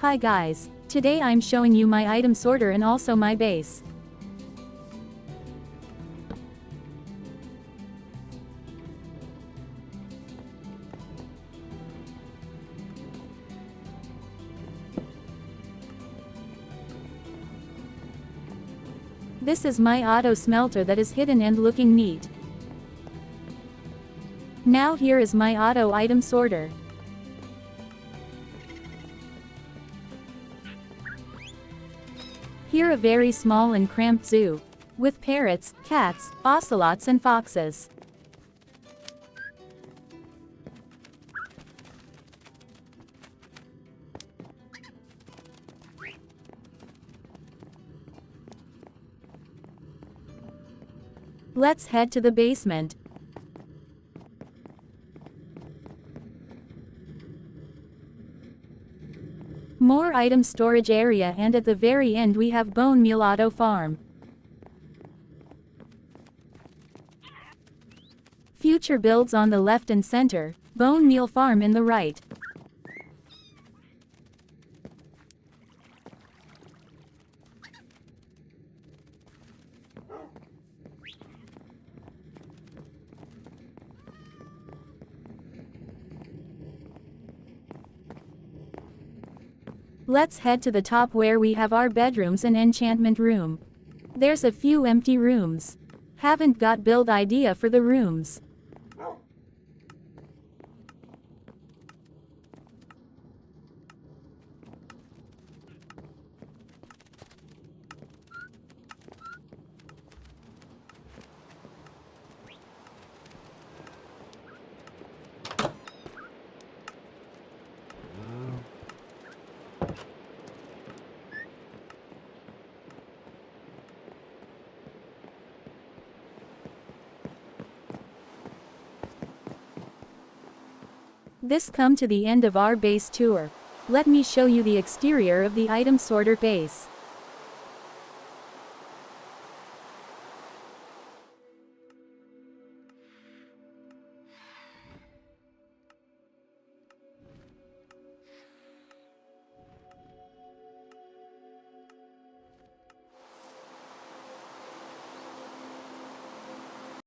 Hi guys, today I'm showing you my item sorter and also my base. This is my auto smelter that is hidden and looking neat. Now here is my auto item sorter. Here a very small and cramped zoo, with parrots, cats, ocelots and foxes. Let's head to the basement. More item storage area, and at the very end we have bone meal auto farm. Future builds on the left and center, bone meal farm in the right. Let's head to the top where we have our bedrooms and enchantment room. There's a few empty rooms. Haven't got build idea for the rooms. This come to the end of our base tour. Let me show you the exterior of the item sorter base.